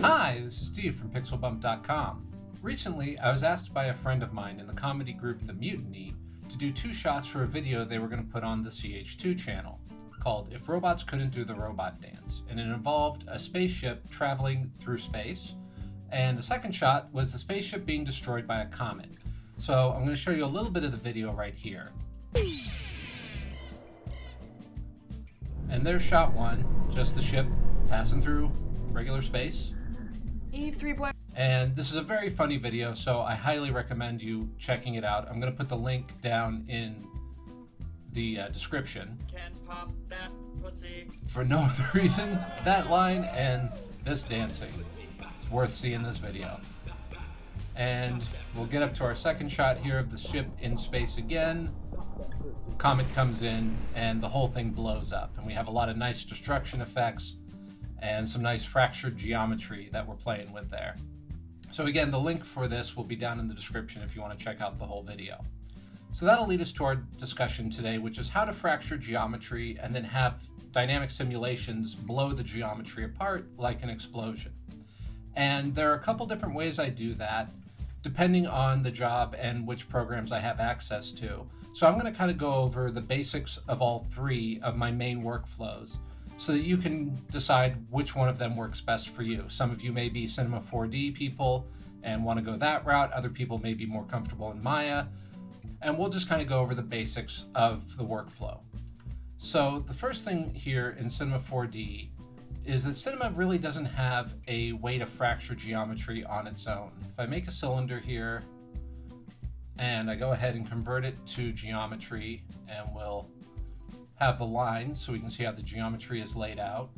Hi, this is Steve from PixelBump.com. Recently, I was asked by a friend of mine in the comedy group The Mutiny to do 2 shots for a video they were going to put on the CH2 channel called If Robots Couldn't Do the Robot Dance, and it involved a spaceship traveling through space, and the second shot was the spaceship being destroyed by a comet. So I'm going to show you a little bit of the video right here. And there's shot 1, just the ship passing through regular space. Eve 3. And this is a very funny video, so I highly recommend you checking it out. I'm going to put the link down in the description. Can pop that pussy. For no other reason, that line and this dancing. It's worth seeing this video. And we'll get up to our second shot here of the ship in space again. Comet comes in and the whole thing blows up. And we have a lot of nice destruction effects and some nice fractured geometry that we're playing with there. So again, the link for this will be down in the description if you want to check out the whole video. So that'll lead us to our discussion today, which is how to fracture geometry and then have dynamic simulations blow the geometry apart like an explosion. And there are a couple different ways I do that, depending on the job and which programs I have access to. So I'm going to kind of go over the basics of all 3 of my main workflows, so that you can decide which one of them works best for you. Some of you may be Cinema 4D people and want to go that route. Other people may be more comfortable in Maya. And we'll just kind of go over the basics of the workflow. So the first thing here in Cinema 4D is that Cinema really doesn't have a way to fracture geometry on its own. If I make a cylinder here and I go ahead and convert it to geometry, and we'll have the lines so we can see how the geometry is laid out.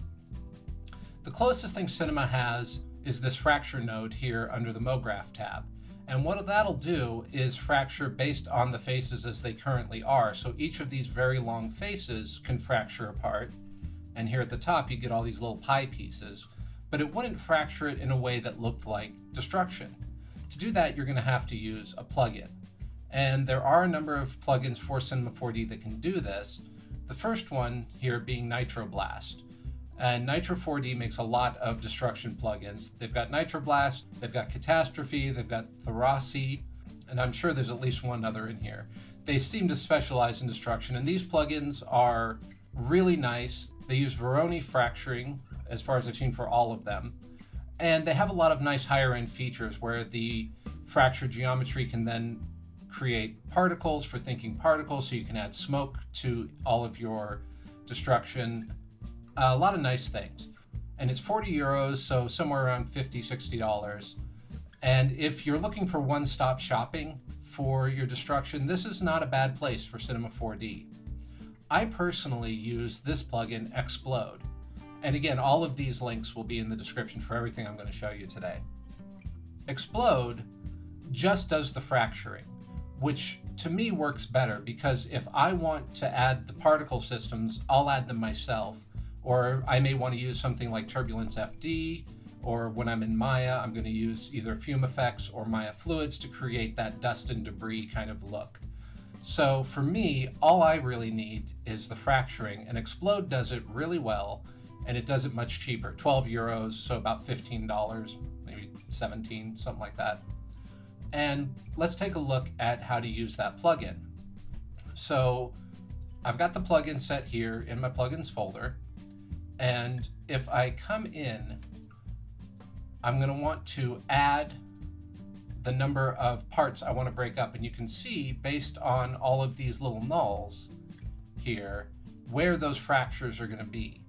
The closest thing Cinema has is this fracture node here under the MoGraph tab. And what that'll do is fracture based on the faces as they currently are. So each of these very long faces can fracture apart. And here at the top, you get all these little pie pieces, but it wouldn't fracture it in a way that looked like destruction. To do that, you're going to have to use a plugin. And there are a number of plugins for Cinema 4D that can do this. The first one here being Nitroblast. And Nitro 4D makes a lot of destruction plugins. They've got Nitroblast, they've got Catastrophe, they've got Therasi, and I'm sure there's at least one other in here. They seem to specialize in destruction, and these plugins are really nice. They use Voronoi fracturing, as far as I've seen, for all of them. And they have a lot of nice higher end features where the fractured geometry can then create particles for thinking particles, so you can add smoke to all of your destruction. A lot of nice things. And it's 40 euros, so somewhere around $50, $60. And if you're looking for one-stop shopping for your destruction, this is not a bad place for Cinema 4D. I personally use this plugin, Explode. And again, all of these links will be in the description for everything I'm going to show you today. Explode just does the fracturing, which to me works better, because if I want to add the particle systems, I'll add them myself. Or I may want to use something like Turbulence FD, or when I'm in Maya, I'm going to use either Fume Effects or Maya Fluids to create that dust and debris kind of look. So for me, all I really need is the fracturing, and Explode does it really well, and it does it much cheaper, 12 euros, so about $15, maybe 17, something like that. And let's take a look at how to use that plugin. So I've got the plugin set here in my plugins folder. And if I come in, I'm going to want to add the number of parts I want to break up. And you can see, based on all of these little nulls here, where those fractures are going to be.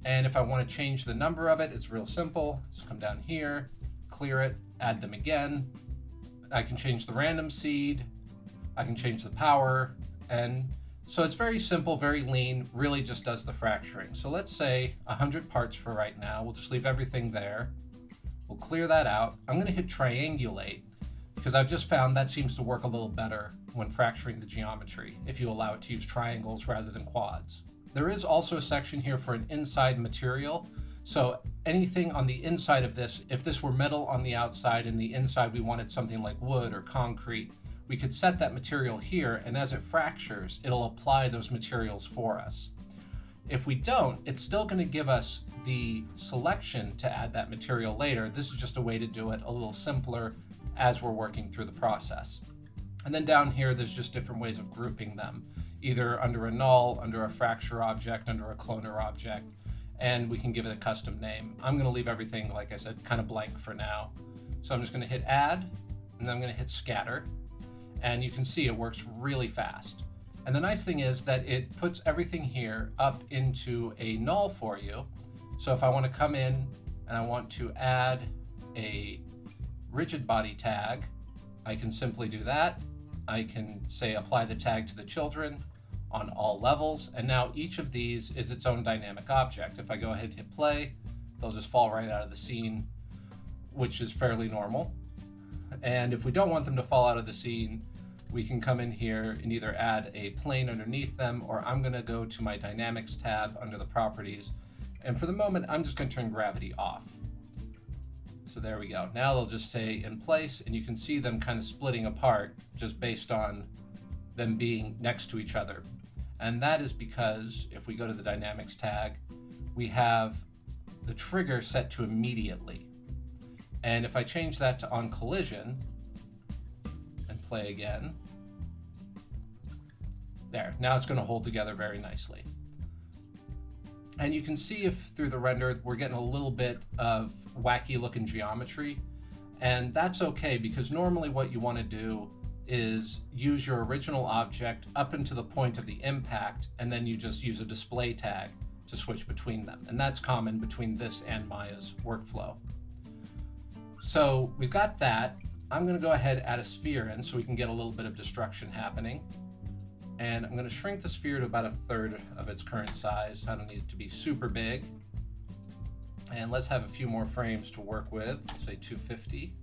And if I want to change the number of it, it's real simple. Just come down here, clear it, add them again. I can change the random seed, I can change the power, and so it's very simple, very lean, really just does the fracturing. So let's say 100 parts for right now. We'll just leave everything there. We'll clear that out. I'm going to hit triangulate, because I've just found that seems to work a little better when fracturing the geometry, if you allow it to use triangles rather than quads. There is also a section here for an inside material. So anything on the inside of this, if this were metal on the outside and the inside we wanted something like wood or concrete, we could set that material here, and as it fractures, it'll apply those materials for us. If we don't, it's still going to give us the selection to add that material later, this is just a way to do it a little simpler as we're working through the process. And then down here, there's just different ways of grouping them, either under a null, under a fracture object, under a cloner object, and we can give it a custom name. I'm going to leave everything, like I said, kind of blank for now. So I'm just going to hit add, and then I'm going to hit scatter, and you can see it works really fast. And the nice thing is that it puts everything here up into a null for you. So if I want to come in and I want to add a rigid body tag, I can simply do that. I can say apply the tag to the children on all levels, and now each of these is its own dynamic object. If I go ahead and hit play, they'll just fall right out of the scene, which is fairly normal. And if we don't want them to fall out of the scene, we can come in here and either add a plane underneath them, or I'm going to go to my dynamics tab under the properties, and for the moment I'm just going to turn gravity off. So there we go. Now they'll just stay in place, and you can see them kind of splitting apart just based on them being next to each other. And that is because if we go to the dynamics tag, we have the trigger set to immediately. And if I change that to on collision and play again, there, now it's going to hold together very nicely. And you can see if through the render, we're getting a little bit of wacky looking geometry, and that's okay, because normally what you want to do is use your original object up into the point of the impact, and then you just use a display tag to switch between them. And that's common between this and Maya's workflow. So we've got that. I'm going to go ahead and add a sphere in so we can get a little bit of destruction happening. And I'm going to shrink the sphere to about 1/3 of its current size. I don't need it to be super big. And let's have a few more frames to work with, say 250.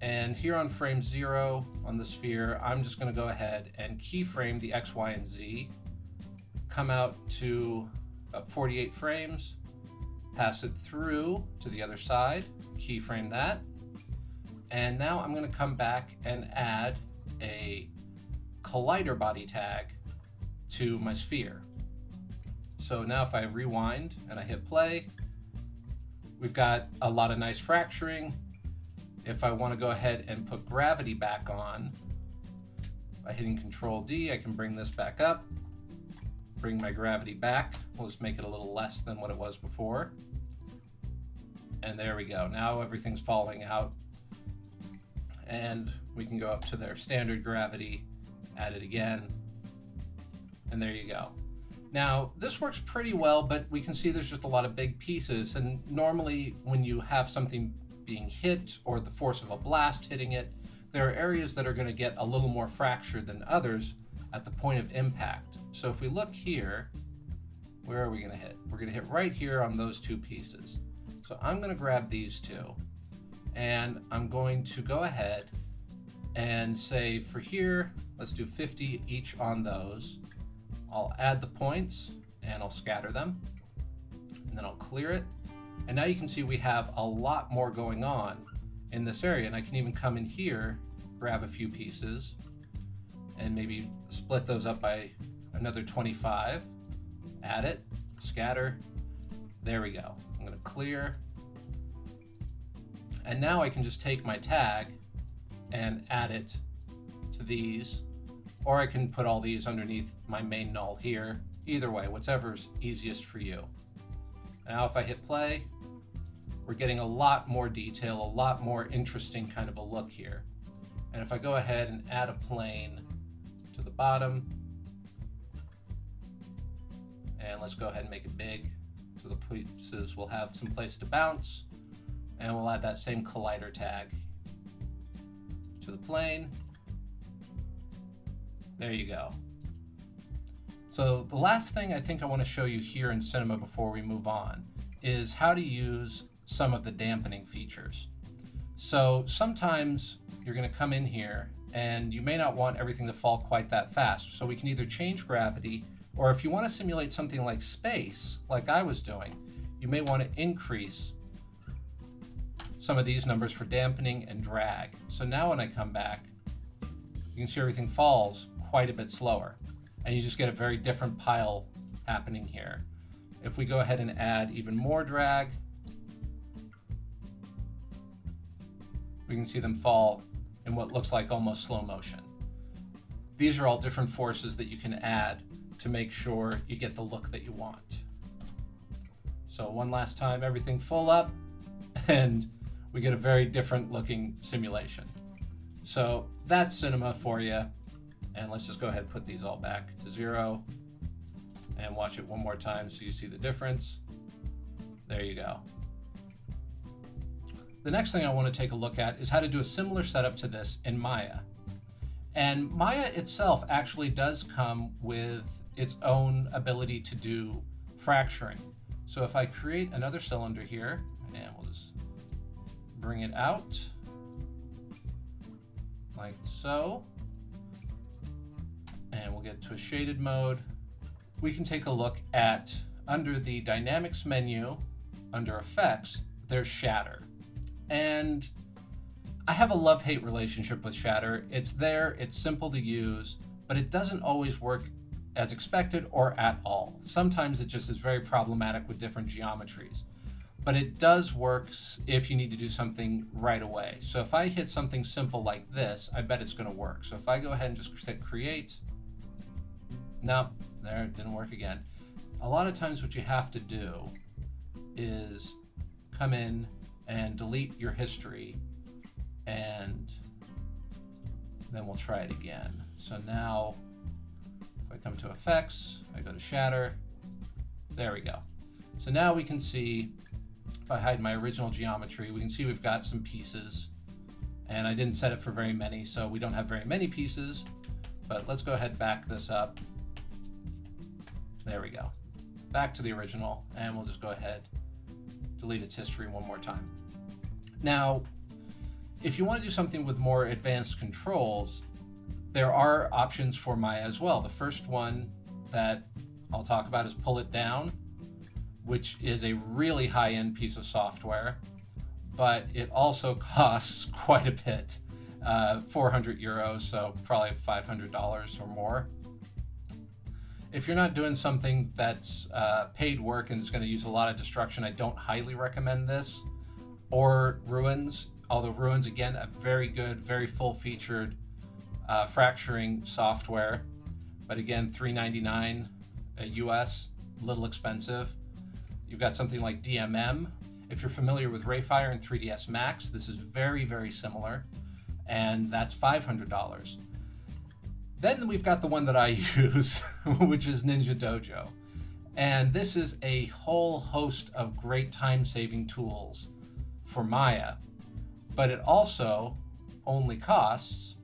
And here on frame 0 on the sphere, I'm just going to go ahead and keyframe the X, Y, and Z, come out to about 48 frames, pass it through to the other side, keyframe that, and now I'm going to come back and add a collider body tag to my sphere. So now if I rewind and I hit play, we've got a lot of nice fracturing. If I want to go ahead and put gravity back on, by hitting Control D, I can bring this back up, bring my gravity back. We'll just make it a little less than what it was before. And there we go. Now everything's falling out. And we can go up to their standard gravity, add it again, and there you go. Now, this works pretty well, but we can see there's just a lot of big pieces, and normally when you have something being hit or the force of a blast hitting it, there are areas that are going to get a little more fractured than others at the point of impact. So if we look here, where are we going to hit? We're going to hit right here on those two pieces. So I'm going to grab these two, and I'm going to go ahead and say for here, let's do 50 each on those. I'll add the points and I'll scatter them, and then I'll clear it. And now you can see we have a lot more going on in this area, and I can even come in here, grab a few pieces, and maybe split those up by another 25, add it, scatter, there we go. I'm going to clear, and now I can just take my tag and add it to these, or I can put all these underneath my main null here. Either way, whatever's easiest for you. Now if I hit play, we're getting a lot more detail, a lot more interesting kind of a look here. And if I go ahead and add a plane to the bottom, and let's go ahead and make it big so the pieces will have some place to bounce, and we'll add that same collider tag to the plane. There you go. So the last thing I think I want to show you here in Cinema before we move on is how to use some of the dampening features. So sometimes you're going to come in here and you may not want everything to fall quite that fast. So we can either change gravity, or if you want to simulate something like space, like I was doing, you may want to increase some of these numbers for dampening and drag. So now when I come back, you can see everything falls quite a bit slower, and you just get a very different pile happening here. If we go ahead and add even more drag, we can see them fall in what looks like almost slow motion. These are all different forces that you can add to make sure you get the look that you want. So one last time, everything full up, and we get a very different looking simulation. So that's cinema for you. And let's just go ahead and put these all back to 0 and watch it one more time so you see the difference. There you go. The next thing I want to take a look at is how to do a similar setup to this in Maya. And Maya itself actually does come with its own ability to do fracturing. So if I create another cylinder here, and we'll just bring it out like so, and we'll get to a shaded mode, we can take a look at, under the Dynamics menu, under Effects, there's Shatter. And I have a love-hate relationship with Shatter. It's there, it's simple to use, but it doesn't always work as expected or at all. Sometimes it just is very problematic with different geometries. But it does work if you need to do something right away. So if I hit something simple like this, I bet it's going to work. So if I go ahead and just hit Create, no, there, it didn't work again. A lot of times what you have to do is come in and delete your history, and then we'll try it again. So now, if I come to Effects, I go to Shatter, there we go. So now we can see, if I hide my original geometry, we can see we've got some pieces, and I didn't set it for very many, so we don't have very many pieces, but let's go ahead and back this up. There we go. Back to the original, and we'll just go ahead, delete its history one more time. Now, if you want to do something with more advanced controls, there are options for Maya as well. The first one that I'll talk about is Pull It Down, which is a really high-end piece of software, but it also costs quite a bit, 400 euros, so probably $500 or more. If you're not doing something that's paid work and is going to use a lot of destruction, I don't highly recommend this. Or Ruins, although Ruins, again, a very good, very full-featured fracturing software. But again, $399 US, a little expensive. You've got something like DMM. If you're familiar with Rayfire and 3ds Max, this is very, very similar, and that's $500. Then we've got the one that I use, which is Ninja Dojo. And this is a whole host of great time-saving tools for Maya, but it also only costs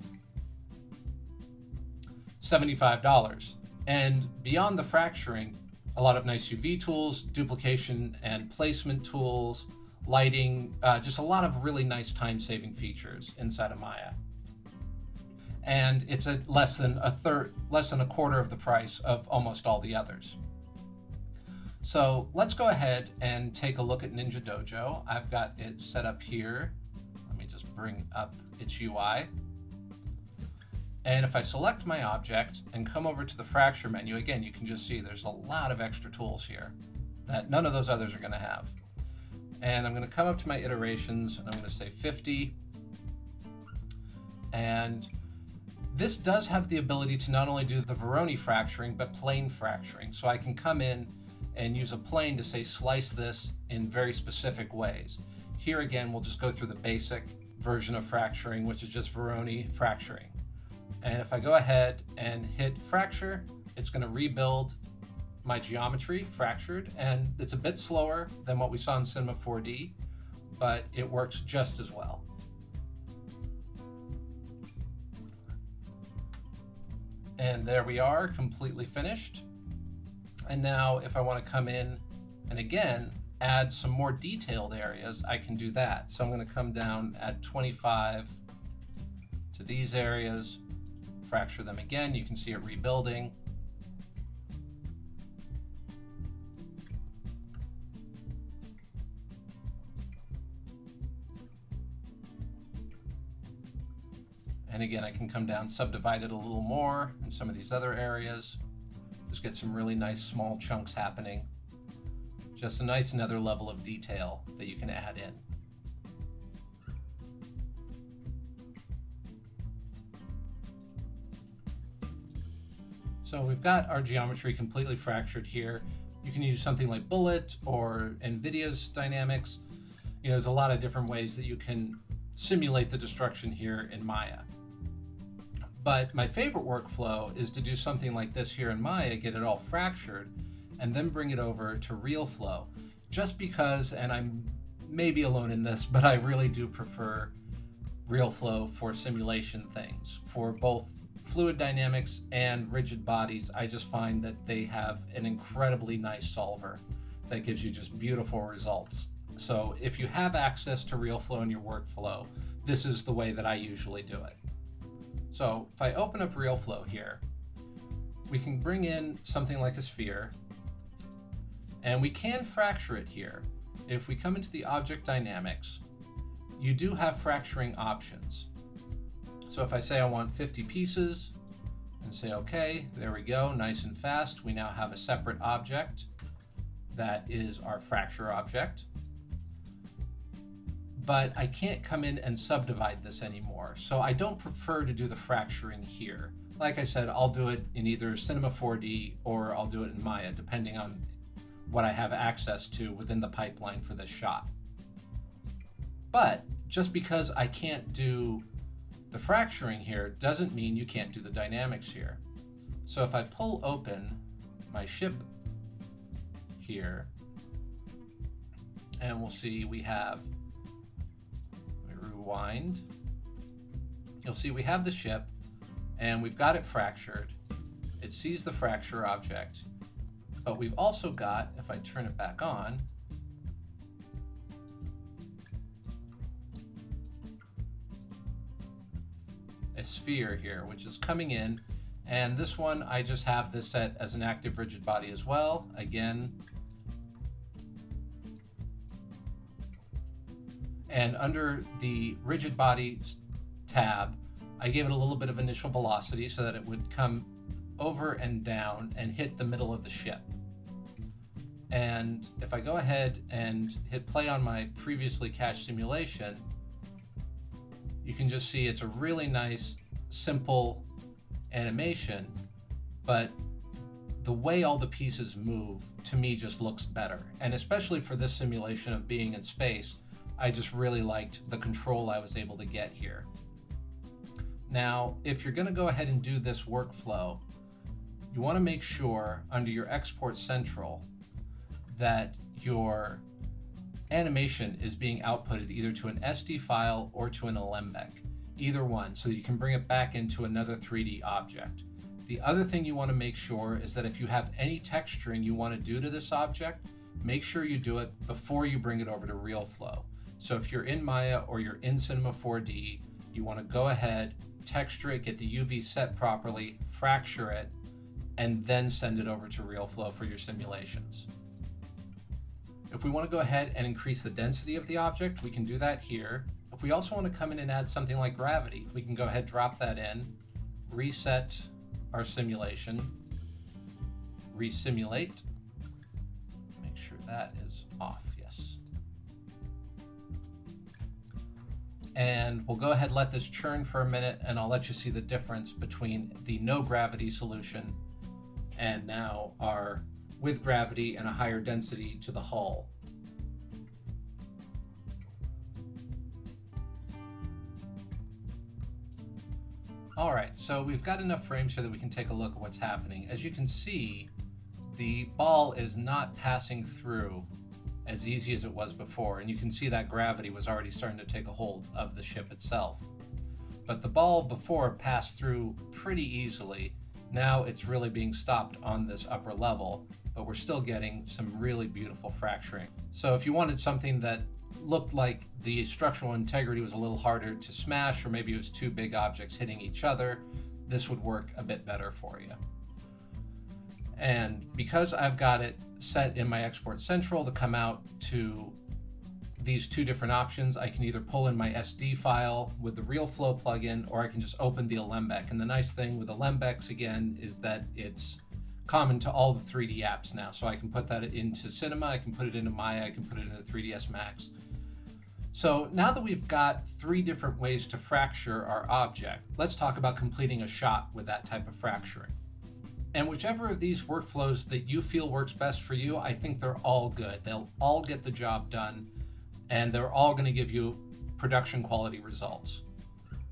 $75. And beyond the fracturing, a lot of nice UV tools, duplication and placement tools, lighting, just a lot of really nice time-saving features inside of Maya. And it's at less than a quarter of the price of almost all the others. So let's go ahead and take a look at Ninja Dojo. I've got it set up here. Let me just bring up its UI. And if I select my object and come over to the fracture menu, again, you can just see there's a lot of extra tools here that none of those others are going to have. And I'm going to come up to my iterations, and I'm going to say 50. And this does have the ability to not only do the Voronoi fracturing, but plane fracturing. So I can come in and use a plane to, say, slice this in very specific ways. Here again, we'll just go through the basic version of fracturing, which is just Voronoi fracturing. And if I go ahead and hit fracture, it's going to rebuild my geometry fractured, and it's a bit slower than what we saw in Cinema 4D, but it works just as well. And there we are, completely finished. And now if I want to come in and again add some more detailed areas, I can do that. So I'm going to come down at 25 to these areas, fracture them again. You can see it rebuilding. And again, I can come down, subdivide it a little more in some of these other areas. Just get some really nice small chunks happening. Just a nice another level of detail that you can add in. So we've got our geometry completely fractured here. You can use something like Bullet or NVIDIA's dynamics. You know, there's a lot of different ways that you can simulate the destruction here in Maya. But my favorite workflow is to do something like this here in Maya, get it all fractured, and then bring it over to Realflow. Just because, and I'm maybe alone in this, but I really do prefer Realflow for simulation things. For both fluid dynamics and rigid bodies, I just find that they have an incredibly nice solver that gives you just beautiful results. So if you have access to Realflow in your workflow, this is the way that I usually do it. So if I open up Realflow here, we can bring in something like a sphere, and we can fracture it here. If we come into the object dynamics, you do have fracturing options. So if I say I want 50 pieces and say, okay, there we go, nice and fast. We now have a separate object that is our fracture object. But I can't come in and subdivide this anymore. So I don't prefer to do the fracturing here. Like I said, I'll do it in either Cinema 4D or I'll do it in Maya, depending on what I have access to within the pipeline for this shot. But just because I can't do the fracturing here doesn't mean you can't do the dynamics here. So if I pull open my ship here, and we'll see we have, let me rewind, you'll see we have the ship and we've got it fractured. It sees the fracture object, but we've also got, if I turn it back on, a sphere here, which is coming in, and this one I just have this set as an active rigid body as well. Again, and under the rigid bodies tab, I gave it a little bit of initial velocity so that it would come over and down and hit the middle of the ship. And if I go ahead and hit play on my previously cached simulation, you can just see it's a really nice, simple animation, but the way all the pieces move, to me, just looks better. And especially for this simulation of being in space, I just really liked the control I was able to get here. Now, if you're gonna go ahead and do this workflow, you wanna make sure under your Export Central that your animation is being outputted either to an SD file or to an Alembic, either one, so you can bring it back into another 3D object. The other thing you want to make sure is that if you have any texturing you want to do to this object, make sure you do it before you bring it over to Realflow. So if you're in Maya or you're in Cinema 4D, you want to go ahead, texture it, get the UV set properly, fracture it, and then send it over to Realflow for your simulations. If we want to go ahead and increase the density of the object, we can do that here. If we also want to come in and add something like gravity, we can go ahead, drop that in, reset our simulation, resimulate, make sure that is off, yes. And we'll go ahead and let this churn for a minute, and I'll let you see the difference between the no gravity solution and now our with gravity and a higher density to the hull. All right, so we've got enough frames here that we can take a look at what's happening. As you can see, the ball is not passing through as easy as it was before, and you can see that gravity was already starting to take a hold of the ship itself. But the ball before passed through pretty easily. Now it's really being stopped on this upper level, but we're still getting some really beautiful fracturing. So if you wanted something that looked like the structural integrity was a little harder to smash, or maybe it was two big objects hitting each other, this would work a bit better for you. And because I've got it set in my Export Central to come out to these two different options, I can either pull in my SD file with the Realflow plugin, or I can just open the Alembic. And the nice thing with Alembics, again, is that it's common to all the 3D apps now. So I can put that into Cinema, I can put it into Maya, I can put it into 3ds Max. So now that we've got 3 different ways to fracture our object, let's talk about completing a shot with that type of fracturing. And whichever of these workflows that you feel works best for you, I think they're all good. They'll all get the job done, and they're all going to give you production quality results.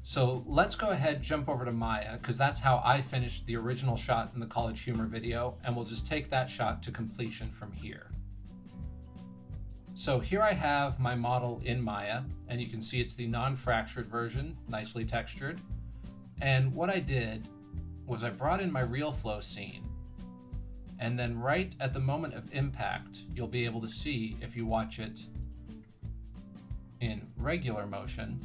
So let's go ahead, jump over to Maya, because that's how I finished the original shot in the College Humor video, and we'll just take that shot to completion from here. So here I have my model in Maya, and you can see it's the non-fractured version, nicely textured. And what I did was I brought in my Realflow scene, and then right at the moment of impact, you'll be able to see, if you watch it in regular motion,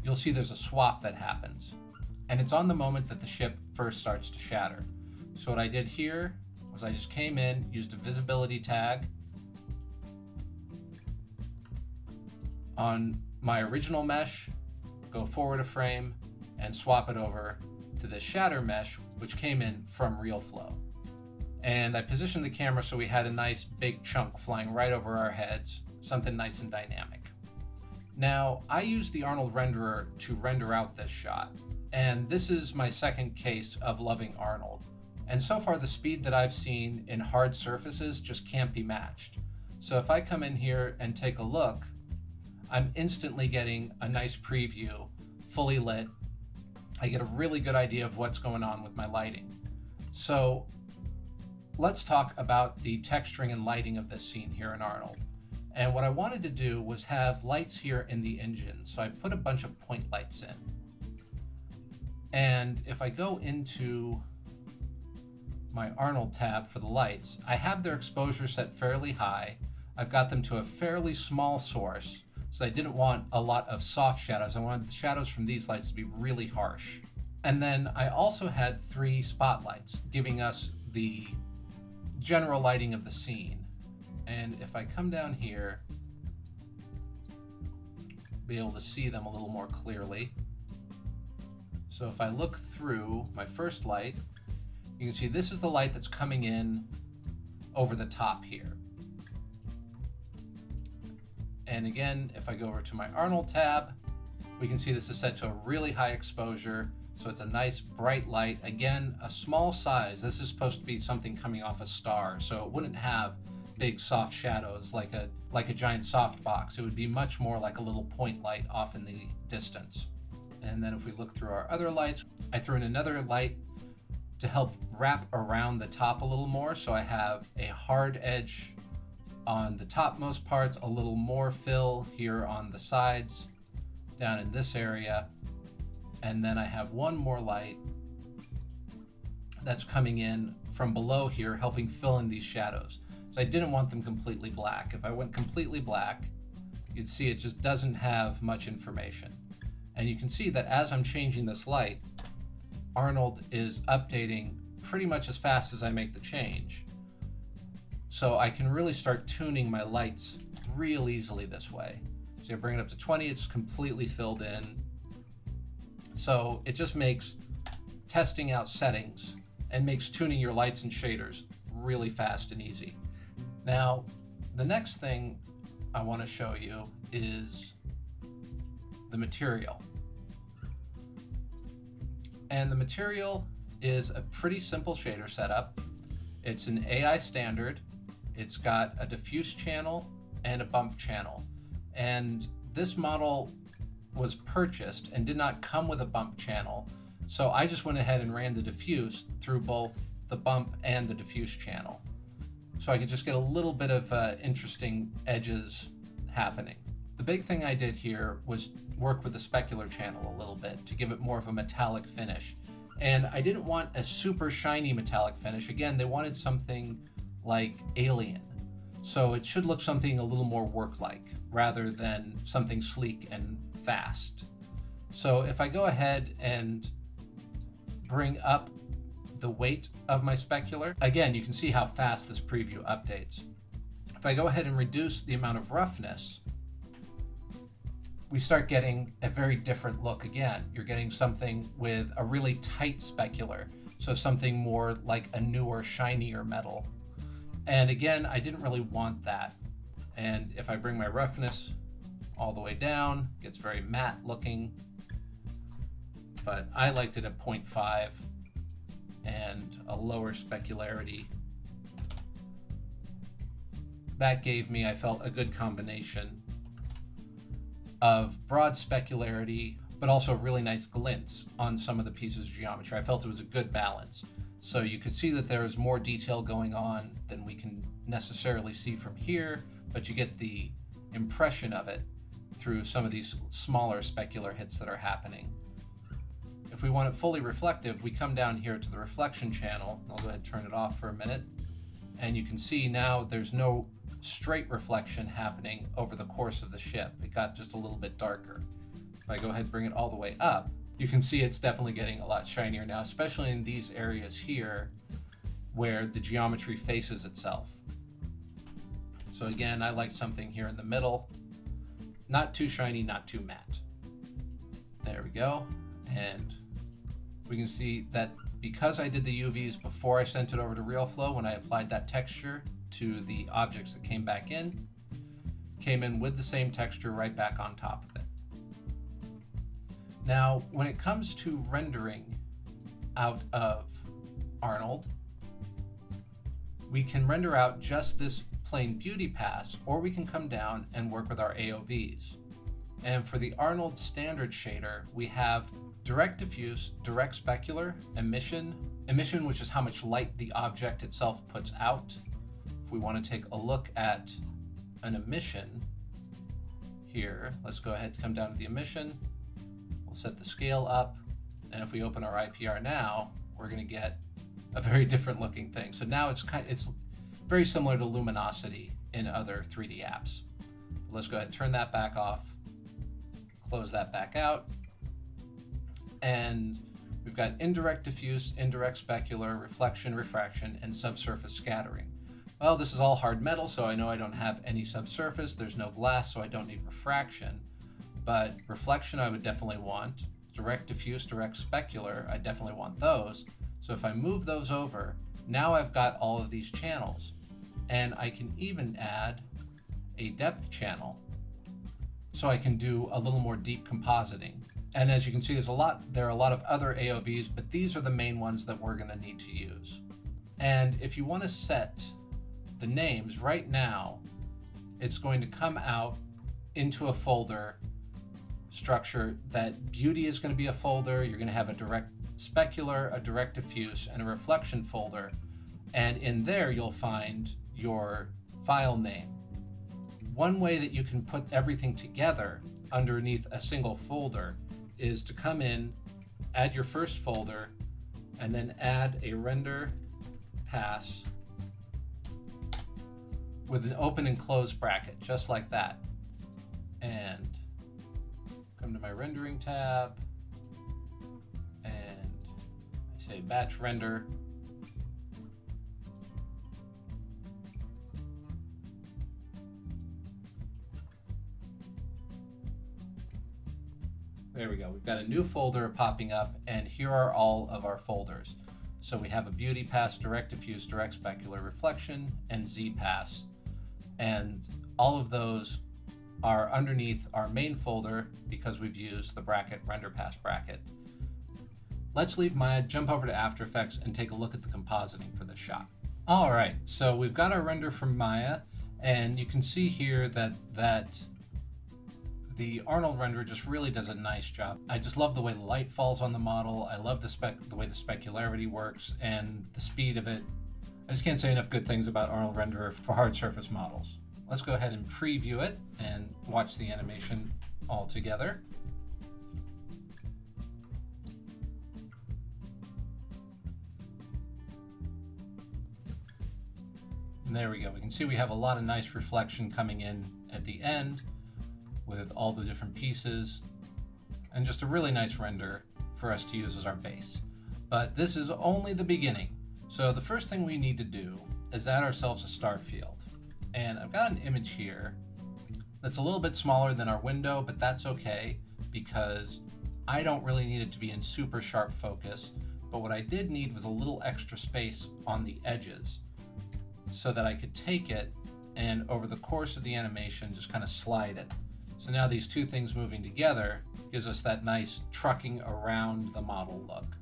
you'll see there's a swap that happens. And it's on the moment that the ship first starts to shatter. So what I did here was I just came in, used a visibility tag on my original mesh, go forward a frame, and swap it over to the shatter mesh, which came in from Realflow. And I positioned the camera so we had a nice big chunk flying right over our heads, something nice and dynamic. Now, I used the Arnold Renderer to render out this shot, and this is my second case of loving Arnold. And so far, the speed that I've seen in hard surfaces just can't be matched. So if I come in here and take a look, I'm instantly getting a nice preview, fully lit. I get a really good idea of what's going on with my lighting. So let's talk about the texturing and lighting of this scene here in Arnold. And what I wanted to do was have lights here in the engine. So I put a bunch of point lights in. And if I go into my Arnold tab for the lights, I have their exposure set fairly high. I've got them to a fairly small source, so I didn't want a lot of soft shadows. I wanted the shadows from these lights to be really harsh. And then I also had 3 spotlights, giving us the general lighting of the scene. And if I come down here, be able to see them a little more clearly. So if I look through my first light, you can see this is the light that's coming in over the top here. And again, if I go over to my Arnold tab, we can see this is set to a really high exposure. So it's a nice bright light. Again, a small size. This is supposed to be something coming off a star, so it wouldn't have big soft shadows like a giant softbox. It would be much more like a little point light off in the distance. And then if we look through our other lights, I threw in another light to help wrap around the top a little more. So I have a hard edge on the topmost parts, a little more fill here on the sides, down in this area. And then I have one more light that's coming in from below here, helping fill in these shadows. So I didn't want them completely black. If I went completely black, you'd see it just doesn't have much information. And you can see that as I'm changing this light, Arnold is updating pretty much as fast as I make the change. So I can really start tuning my lights real easily this way. So I bring it up to 20, it's completely filled in. So it just makes testing out settings and makes tuning your lights and shaders really fast and easy. Now, the next thing I want to show you is the material. And the material is a pretty simple shader setup. It's an AI standard. It's got a diffuse channel and a bump channel. And this model was purchased and did not come with a bump channel. So I just went ahead and ran the diffuse through both the bump and the diffuse channel. So I could just get a little bit of interesting edges happening. The big thing I did here was work with the specular channel a little bit to give it more of a metallic finish. And I didn't want a super shiny metallic finish. Again, they wanted something like Alien. So it should look something a little more work-like rather than something sleek and fast. So if I go ahead and bring up the weight of my specular, again, you can see how fast this preview updates. If I go ahead and reduce the amount of roughness, we start getting a very different look again. You're getting something with a really tight specular. So something more like a newer, shinier metal. And again, I didn't really want that. And if I bring my roughness all the way down, it gets very matte looking. But I liked it at 0.5 and a lower specularity. That gave me, I felt, a good combination of broad specularity, but also really nice glints on some of the pieces of geometry. I felt it was a good balance. So you could see that there is more detail going on than we can necessarily see from here, but you get the impression of it through some of these smaller specular hits that are happening. If we want it fully reflective, we come down here to the reflection channel. I'll go ahead and turn it off for a minute. And you can see now there's no straight reflection happening over the course of the ship. It got just a little bit darker. If I go ahead and bring it all the way up, you can see it's definitely getting a lot shinier now, especially in these areas here where the geometry faces itself. So again, I like something here in the middle. Not too shiny, not too matte. There we go. And we can see that because I did the UVs before I sent it over to Realflow, when I applied that texture to the objects that came back in, came in with the same texture right back on top of it. Now, when it comes to rendering out of Arnold, we can render out just this plain beauty pass, or we can come down and work with our AOVs. And for the Arnold standard shader, we have direct diffuse, direct specular, emission, which is how much light the object itself puts out. If we want to take a look at an emission here, let's go ahead and come down to the emission. We'll set the scale up, and if we open our IPR now, we're going to get a very different looking thing. So now it's very similar to luminosity in other 3D apps. Let's go ahead and turn that back off, close that back out, and we've got indirect diffuse, indirect specular, reflection, refraction, and subsurface scattering. Well, this is all hard metal, so I know I don't have any subsurface. There's no glass, so I don't need refraction. But reflection I would definitely want. Direct diffuse, direct specular, I definitely want those. So if I move those over, now I've got all of these channels. And I can even add a depth channel, so I can do a little more deep compositing. And as you can see, there are a lot of other AOVs, but these are the main ones that we're going to need to use. And if you want to set the names right now, it's going to come out into a folder structure. That beauty is going to be a folder. You're going to have a direct specular, a direct diffuse, and a reflection folder. And in there, you'll find your file name. One way that you can put everything together underneath a single folder is to come in, add your first folder, and then add a render pass with an open and close bracket, just like that. And come to my rendering tab, and I say batch render. There we go. We've got a new folder popping up, and here are all of our folders. So we have a beauty pass, direct diffuse, direct specular, reflection, and Z pass. And all of those are underneath our main folder because we've used the bracket render pass bracket. Let's leave Maya, jump over to After Effects, and take a look at the compositing for this shot. All right, so we've got our render from Maya, and you can see here that the Arnold renderer just really does a nice job. I just love the way the light falls on the model. I love the way the specularity works and the speed of it. I just can't say enough good things about Arnold Renderer for hard surface models. Let's go ahead and preview it and watch the animation all together. And there we go. We can see we have a lot of nice reflection coming in at the end with all the different pieces, and just a really nice render for us to use as our base. But this is only the beginning. So the first thing we need to do is add ourselves a start field. And I've got an image here that's a little bit smaller than our window, but that's okay because I don't really need it to be in super sharp focus. but what I did need was a little extra space on the edges so that I could take it and over the course of the animation just kind of slide it. So now these two things moving together gives us that nice trucking around the model look.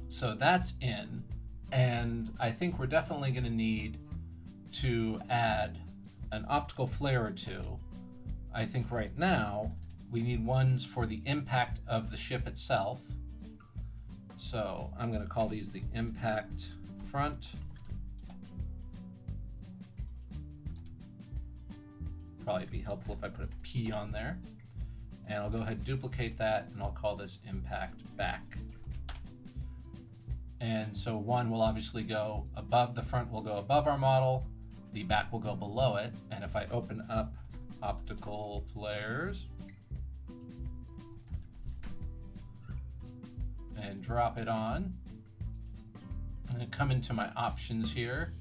So that's in, and I think we're definitely going to need to add an optical flare or two. I think right now we need ones for the impact of the ship itself. So I'm going to call these the impact front. Probably be helpful if I put a P on there. And I'll go ahead and duplicate that, and I'll call this impact back. And so one will obviously go above, the front will go above our model, the back will go below it. And if I open up optical flares and drop it on, I'm going to come into my options here,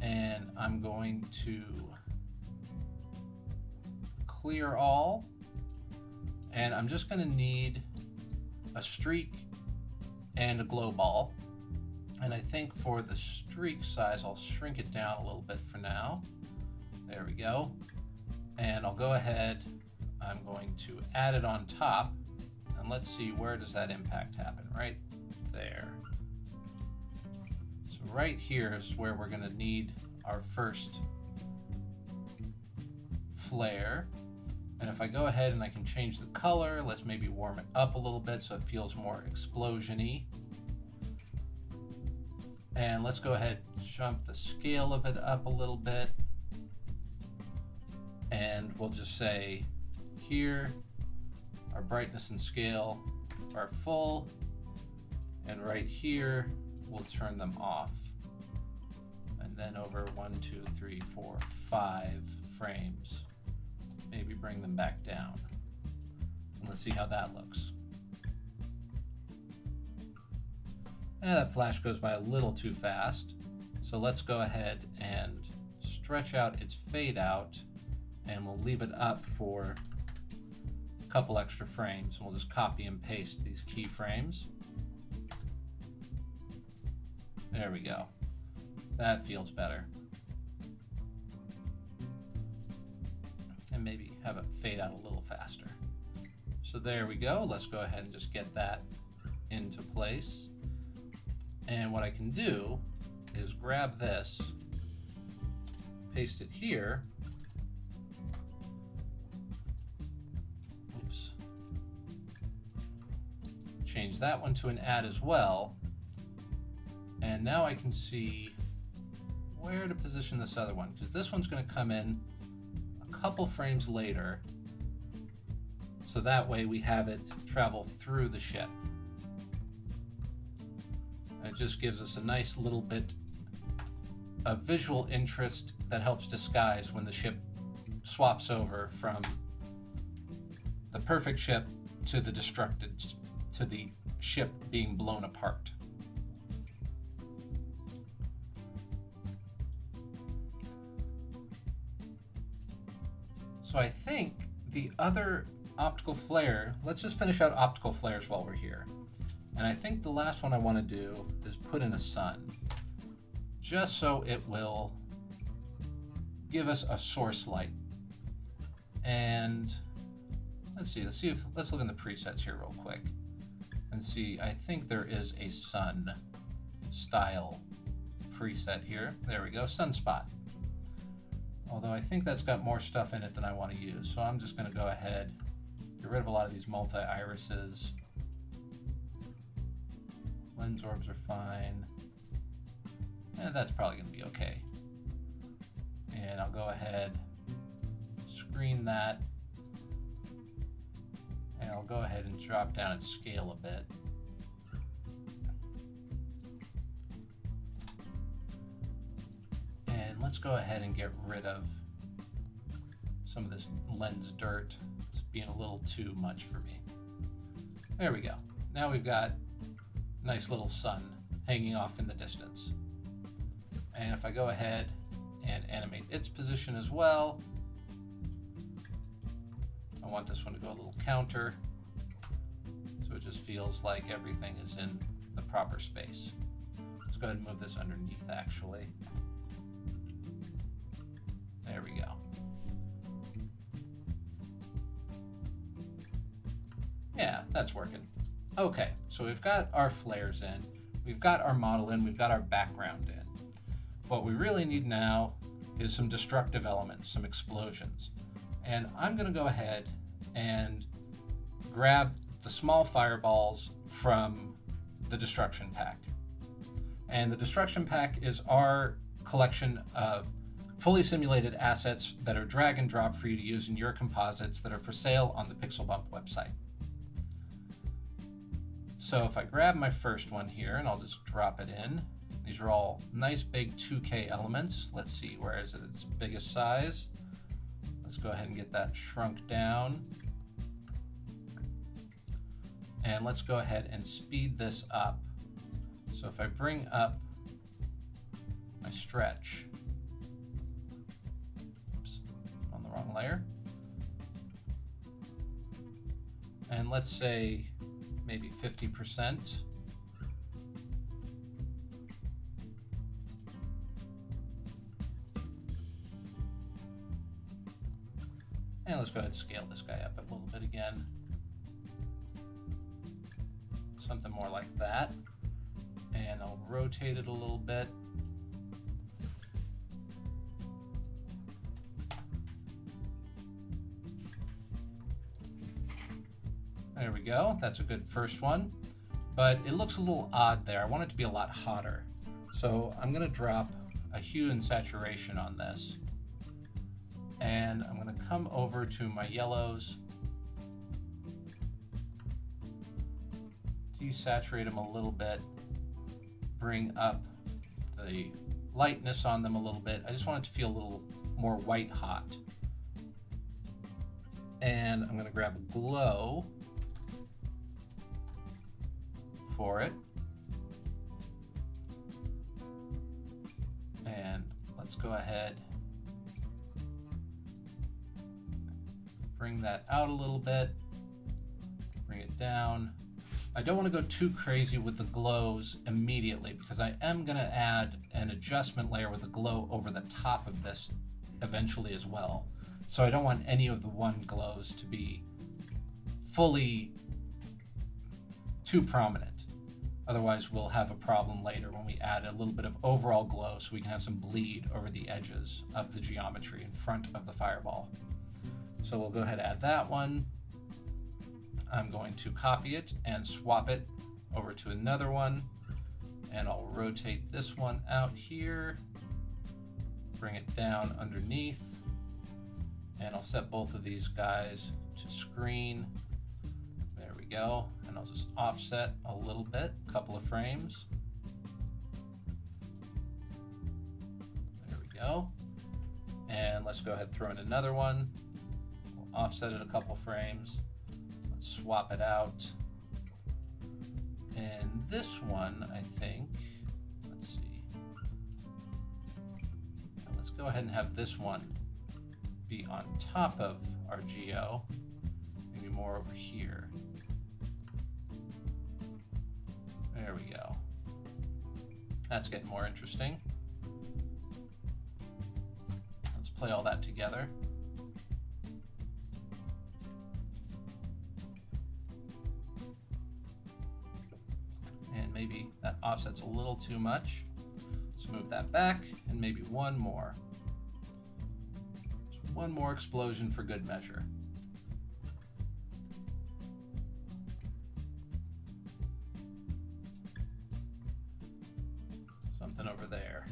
and I'm going to clear all, and I'm just going to need a streak and a glow ball. And I think for the streak size, I'll shrink it down a little bit for now. There we go. And I'll go ahead, I'm going to add it on top, and let's see, where does that impact happen? Right there. So right here is where we're going to need our first flare. And if I go ahead and I can change the color, let's maybe warm it up a little bit so it feels more explosion-y. And let's go ahead and jump the scale of it up a little bit. And we'll just say here, our brightness and scale are full. And right here, we'll turn them off. And then over 1, 2, 3, 4, 5 frames. Maybe bring them back down. And let's see how that looks. And that flash goes by a little too fast. So let's go ahead and stretch out its fade out, and we'll leave it up for a couple extra frames. We'll just copy and paste these keyframes. There we go. That feels better. And maybe have it fade out a little faster. So there we go. Let's go ahead and just get that into place. And what I can do is grab this, paste it here. Oops. Change that one to an add as well. And now I can see where to position this other one, because this one's going to come in a couple frames later, so that way we have it travel through the ship. And it just gives us a nice little bit of visual interest that helps disguise when the ship swaps over from the perfect ship to the destructed, to the ship being blown apart. So I think the other optical flare, let's just finish out optical flares while we're here. And I think the last one I want to do is put in a sun, just so it will give us a source light. And let's look in the presets here real quick and see. I think there is a sun style preset here. There we go, sunspot. Although I think that's got more stuff in it than I want to use. So I'm just going to go ahead, get rid of a lot of these multi-irises. Lens orbs are fine. And that's probably going to be okay. And I'll go ahead, screen that. And I'll go ahead and drop down its scale a bit. And let's go ahead and get rid of some of this lens dirt. It's being a little too much for me. There we go. Now we've got a nice little sun hanging off in the distance. And if I go ahead and animate its position as well, I want this one to go a little counter. So So it just feels like everything is in the proper space. Let's go ahead and move this underneath actually. There we go. Yeah, that's working. Okay, so we've got our flares in, we've got our model in, we've got our background in. What we really need now is some destructive elements, some explosions. And I'm going to go ahead and grab the small fireballs from the destruction pack. And the destruction pack is our collection of fully simulated assets that are drag and drop for you to use in your composites that are for sale on the PixelBump website. So if I grab my first one here and I'll just drop it in, these are all nice big 2K elements. Let's see, where is it its biggest size? Let's go ahead and get that shrunk down. And let's go ahead and speed this up. So if I bring up my stretch, oops, I'm on the wrong layer. And let's say maybe 50%. And let's go ahead and scale this guy up a little bit again. Something more like that. And I'll rotate it a little bit. There we go, that's a good first one. But it looks a little odd there. I want it to be a lot hotter. So I'm gonna drop a hue and saturation on this. And I'm gonna come over to my yellows, desaturate them a little bit, bring up the lightness on them a little bit. I just want it to feel a little more white hot. And I'm gonna grab a glow for it. And let's go ahead, bring that out a little bit, bring it down. I don't want to go too crazy with the glows immediately because I am going to add an adjustment layer with a glow over the top of this eventually as well. So I don't want any of the one glows to be fully too prominent. Otherwise we'll have a problem later when we add a little bit of overall glow so we can have some bleed over the edges of the geometry in front of the fireball. So we'll go ahead and add that one. I'm going to copy it and swap it over to another one, and I'll rotate this one out here, bring it down underneath, and I'll set both of these guys to screen. There we go, and I'll just offset a little bit, a couple of frames. There we go, and let's go ahead and throw in another one. We'll offset it a couple frames. Swap it out. And this one, I think, let's see. Let's go ahead and have this one be on top of our geo, maybe more over here. There we go. That's getting more interesting. Let's play all that together. Maybe that offset's a little too much. Let's move that back and maybe one more. Just one more explosion for good measure. Something over there.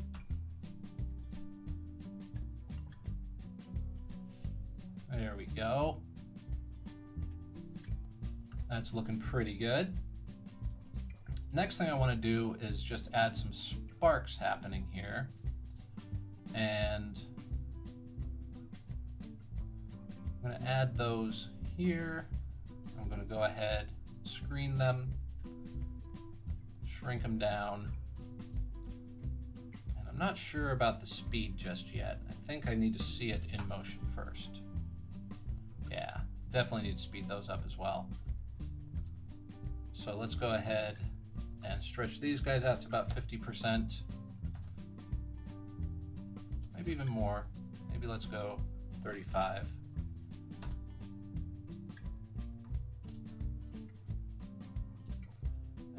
There we go. That's looking pretty good. Next thing I want to do is just add some sparks happening here. And I'm going to add those here. I'm going to go ahead, screen them, shrink them down. And I'm not sure about the speed just yet. I think I need to see it in motion first. Yeah, definitely need to speed those up as well. So let's go ahead and stretch these guys out to about 50%. Maybe even more. Maybe let's go 35.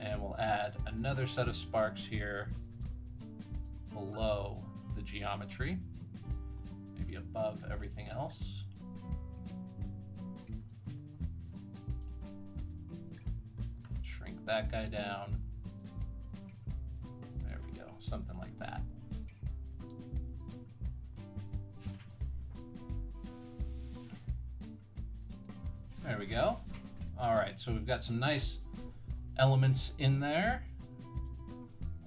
And we'll add another set of sparks here below the geometry, maybe above everything else. Shrink that guy down. There we go, something like that. There we go. All right, so we've got some nice elements in there.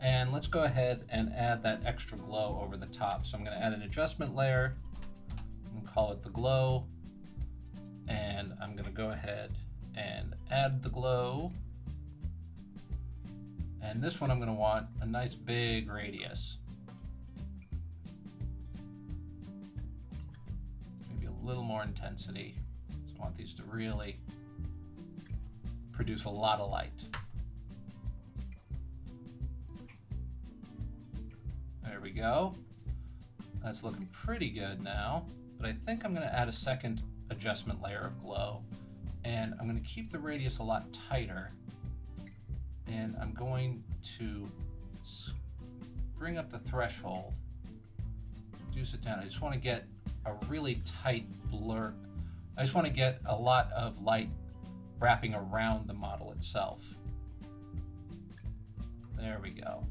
And let's go ahead and add that extra glow over the top. So I'm going to add an adjustment layer and call it the glow. And I'm going to go ahead and add the glow. And this one I'm going to want a nice big radius. Maybe a little more intensity. So I want these to really produce a lot of light. There we go. That's looking pretty good now, but I think I'm going to add a second adjustment layer of glow, and I'm going to keep the radius a lot tighter, and I'm going to bring up the threshold, reduce it down. I just want to get a really tight blur. I just want to get a lot of light wrapping around the model itself. There we go.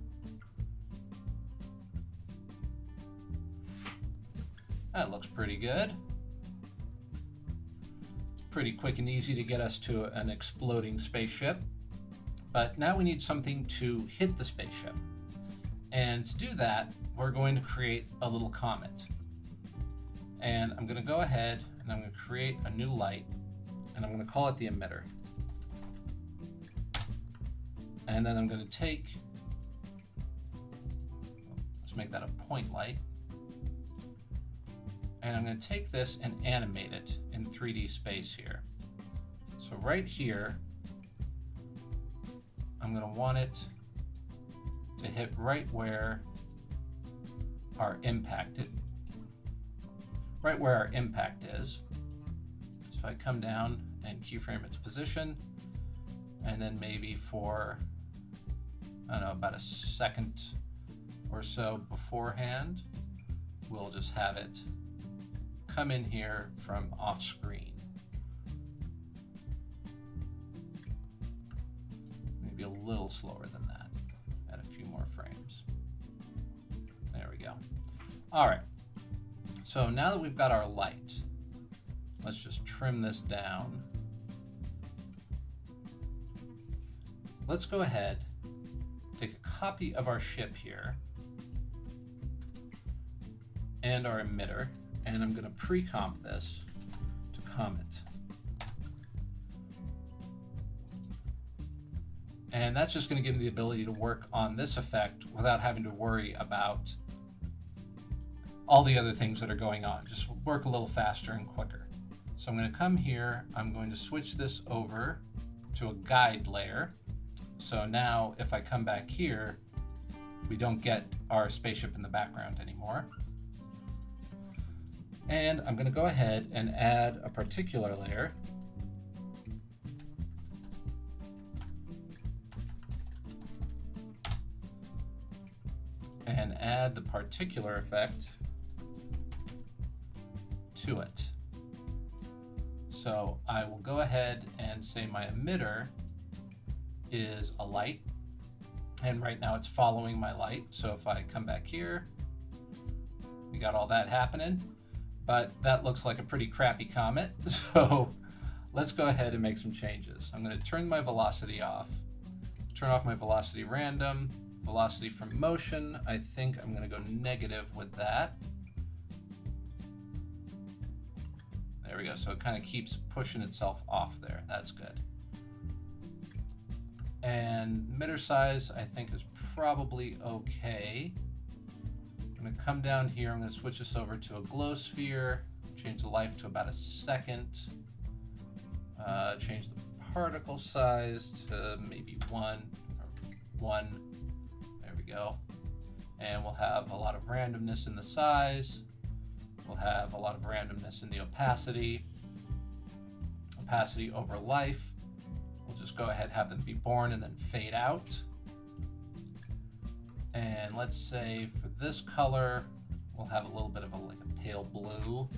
That looks pretty good. Pretty quick and easy to get us to an exploding spaceship. But now we need something to hit the spaceship. And to do that, we're going to create a little comet. And I'm going to go ahead and I'm going to create a new light, and I'm going to call it the emitter. And then I'm going to take, let's make that a point light. And I'm going to take this and animate it in 3D space here. So right here, I'm going to want it to hit right where our impact is. So if I come down and keyframe its position, and then maybe for, I don't know, about a second or so beforehand, we'll just have it come in here from off screen. Maybe a little slower than that. Add a few more frames. There we go. All right. So now that we've got our light, let's just trim this down. Let's go ahead, take a copy of our ship here and our emitter, and I'm going to pre-comp this to Comet. And that's just going to give me the ability to work on this effect without having to worry about all the other things that are going on. Just work a little faster and quicker. So I'm going to come here, I'm going to switch this over to a guide layer. So now if I come back here, we don't get our spaceship in the background anymore. And I'm going to go ahead and add a particular layer. And add the particular effect to it. So I will go ahead and say my emitter is a light. And right now it's following my light. So if I come back here, we got all that happening. But that looks like a pretty crappy comet. So let's go ahead and make some changes. I'm going to turn my velocity off, turn off my velocity random, velocity from motion. I think I'm going to go negative with that. There we go. So it kind of keeps pushing itself off there. That's good. And emitter size, I think, is probably okay. I'm going to come down here. I'm going to switch this over to a glow sphere, change the life to about a second, change the particle size to maybe 1 or 1. There we go. And we'll have a lot of randomness in the size. We'll have a lot of randomness in the opacity. Opacity over life. We'll just go ahead, have them be born and then fade out. And let's say for this color, we'll have a little bit of like a pale blue.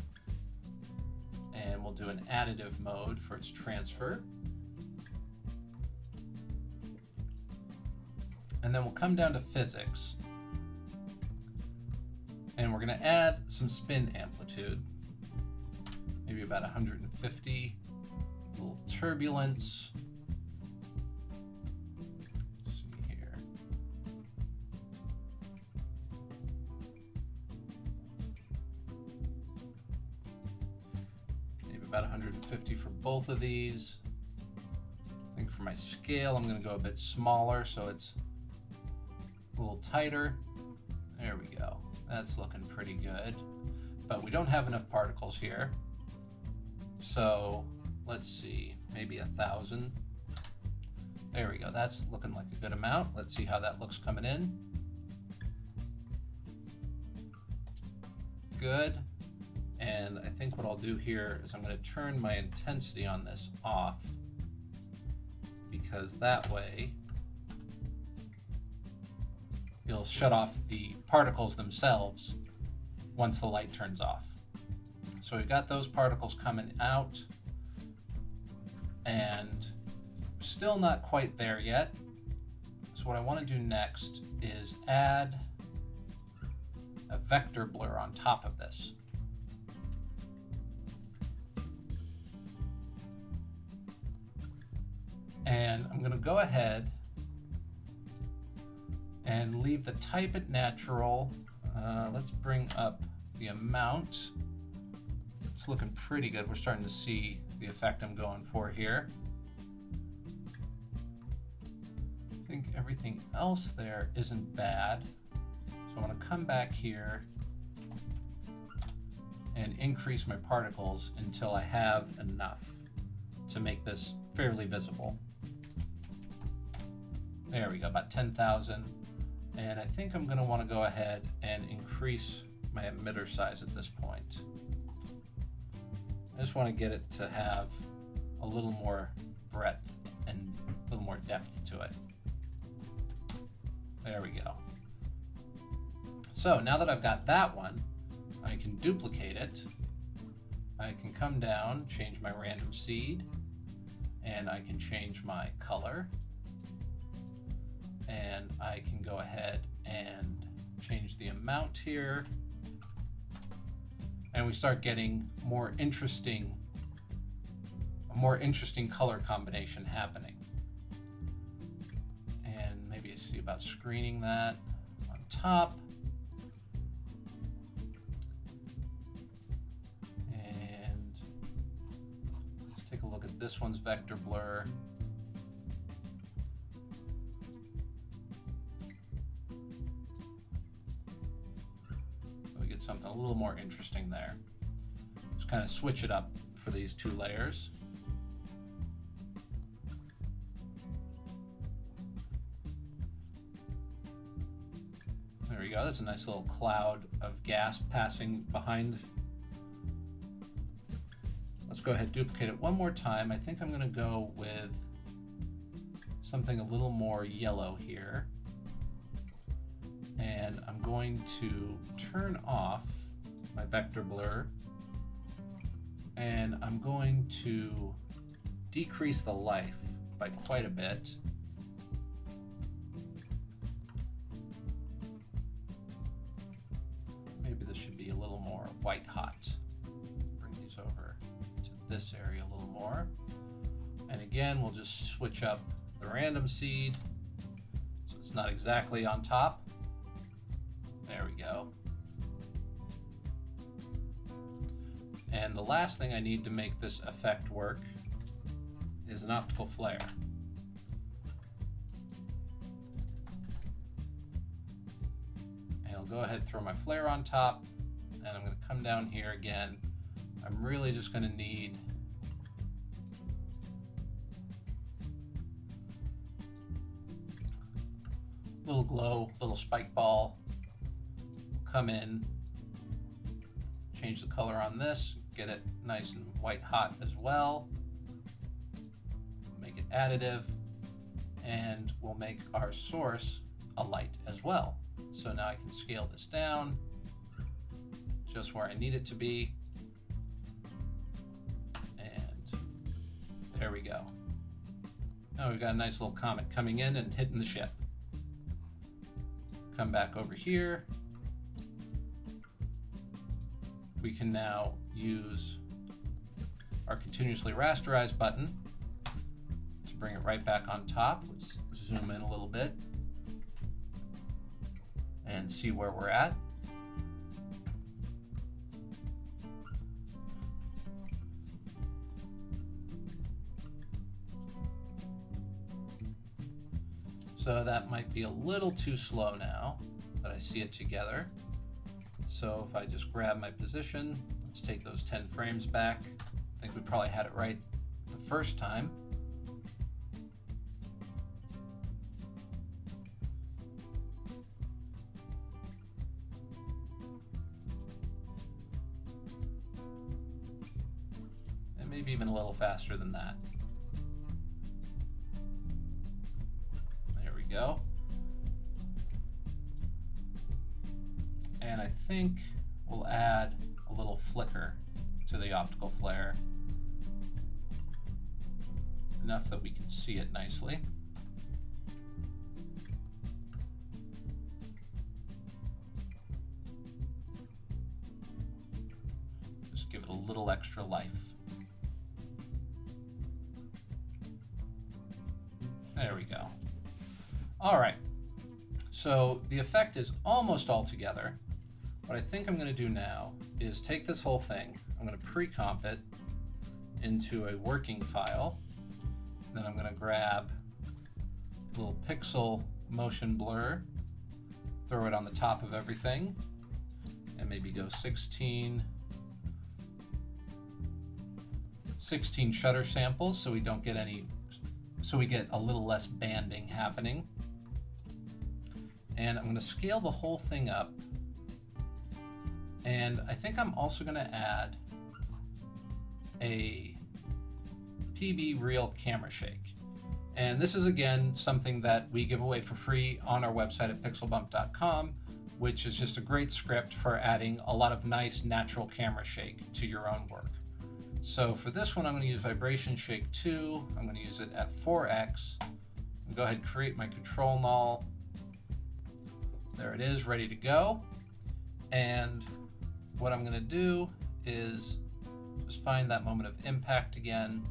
And we'll do an additive mode for its transfer. And then we'll come down to physics. And we're going to add some spin amplitude, maybe about 150, a little turbulence. Let's see here. Maybe about 150 for both of these. I think for my scale, I'm going to go a bit smaller so it's a little tighter. There we go. That's looking pretty good, but we don't have enough particles here. So let's see, maybe 1,000. There we go. That's looking like a good amount. Let's see how that looks coming in. Good. And I think what I'll do here is I'm going to turn my intensity on this off, because that way you'll shut off the particles themselves once the light turns off. So we've got those particles coming out, and still not quite there yet. So what I want to do next is add a vector blur on top of this. And I'm going to go ahead and leave the type at natural. Let's bring up the amount. It's looking pretty good. We're starting to see the effect I'm going for here. I think everything else there isn't bad. So I want to come back here and increase my particles until I have enough to make this fairly visible. There we go, about 10,000. And I think I'm going to want to go ahead and increase my emitter size at this point. I just want to get it to have a little more breadth and a little more depth to it. There we go. So now that I've got that one, I can duplicate it. I can come down, change my random seed, and I can change my color. And I can go ahead and change the amount here. And we start getting a more interesting color combination happening. And maybe see about screening that on top. And let's take a look at this one's vector blur. Something a little more interesting there. Just kind of switch it up for these two layers. There we go. That's a nice little cloud of gas passing behind. Let's go ahead and duplicate it one more time. I think I'm going to go with something a little more yellow here. And I'm going to turn off my vector blur, and I'm going to decrease the life by quite a bit. Maybe this should be a little more white hot. Bring these over to this area a little more. And again, we'll just switch up the random seed so it's not exactly on top. There we go. And the last thing I need to make this effect work is an optical flare. And I'll go ahead and throw my flare on top, and I'm going to come down here again. I'm really just going to need little glow, little spike ball. Come in, change the color on this, get it nice and white hot as well. Make it additive, and we'll make our source a light as well. So now I can scale this down just where I need it to be. And there we go. Now we've got a nice little comet coming in and hitting the ship. Come back over here. We can now use our continuously rasterize button to bring it right back on top. Let's zoom in a little bit and see where we're at. So that might be a little too slow now that I see it together. So if I just grab my position, let's take those 10 frames back. I think we probably had it right the first time. And maybe even a little faster than that. There we go. And I think we'll add a little flicker to the optical flare, enough that we can see it nicely. Just give it a little extra life. There we go. All right, so the effect is almost all together. What I think I'm going to do now is take this whole thing, I'm going to pre-comp it into a working file, then I'm going to grab a little pixel motion blur, throw it on the top of everything, and maybe go 16 shutter samples so we don't get any, so we get a little less banding happening. And I'm going to scale the whole thing up. And I think I'm also going to add a PB Real camera shake. And this is, again, something that we give away for free on our website at pixelbump.com, which is just a great script for adding a lot of nice natural camera shake to your own work. So for this one, I'm going to use Vibration Shake 2. I'm going to use it at 4x. Go ahead and create my control null. There it is, ready to go. And what I'm going to do is just find that moment of impact again.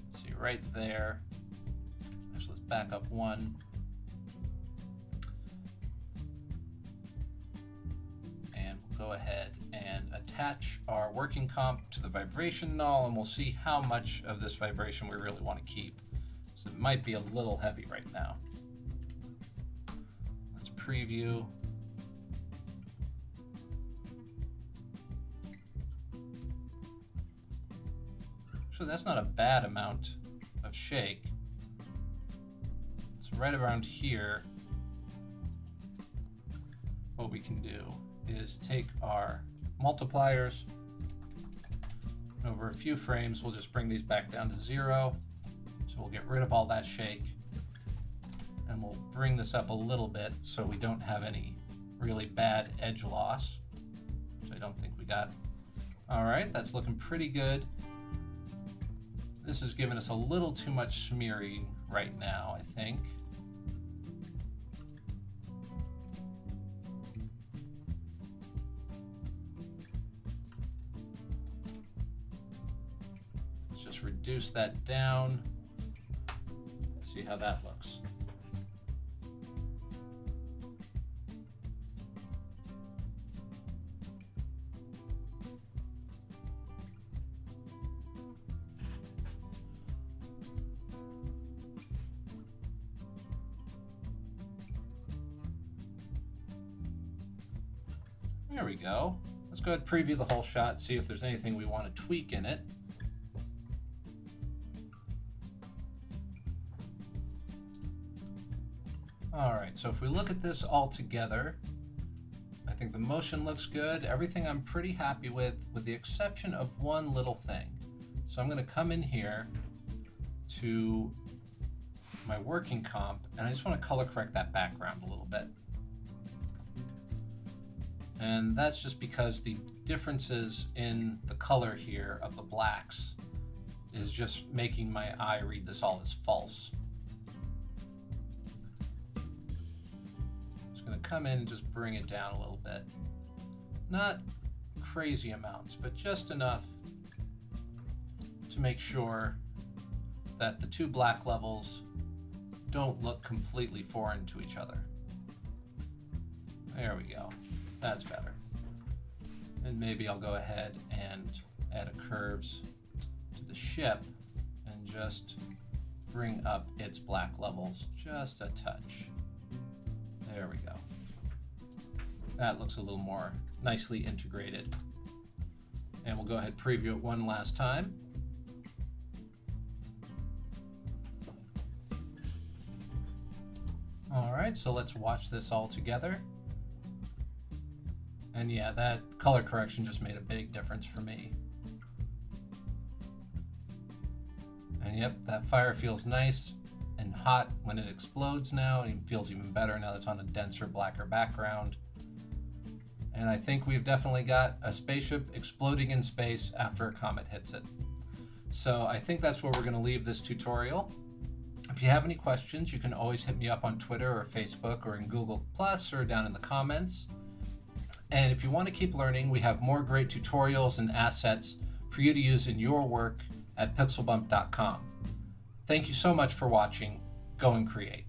See right there. Actually, let's back up one. And we'll go ahead and attach our working comp to the vibration null, and we'll see how much of this vibration we really want to keep. So it might be a little heavy right now. Let's preview. So that's not a bad amount of shake. So right around here, what we can do is take our multipliers. Over a few frames, we'll just bring these back down to 0. So we'll get rid of all that shake. And we'll bring this up a little bit so we don't have any really bad edge loss, which I don't think we got. All right, that's looking pretty good. This is giving us a little too much smearing right now, I think. Let's just reduce that down. Let's see how that looks. There we go. Let's go ahead and preview the whole shot, see if there's anything we want to tweak in it. All right, so if we look at this all together, I think the motion looks good. Everything I'm pretty happy with the exception of one little thing. So I'm going to come in here to my working comp, and I just want to color correct that background a little bit. And that's just because the differences in the color here of the blacks is just making my eye read this all as false. Going to come in and just bring it down a little bit. Not crazy amounts, but just enough to make sure that the two black levels don't look completely foreign to each other. There we go. That's better. And maybe I'll go ahead and add a curves to the ship and just bring up its black levels just a touch. There we go. That looks a little more nicely integrated. And we'll go ahead and preview it one last time. All right, so let's watch this all together. And yeah, that color correction just made a big difference for me. And yep, that fire feels nice and hot when it explodes now, and it feels even better now that it's on a denser, blacker background. And I think we've definitely got a spaceship exploding in space after a comet hits it. So I think that's where we're going to leave this tutorial. If you have any questions, you can always hit me up on Twitter or Facebook or in Google Plus or down in the comments. And if you want to keep learning, we have more great tutorials and assets for you to use in your work at pixelbump.com. Thank you so much for watching. Go and create.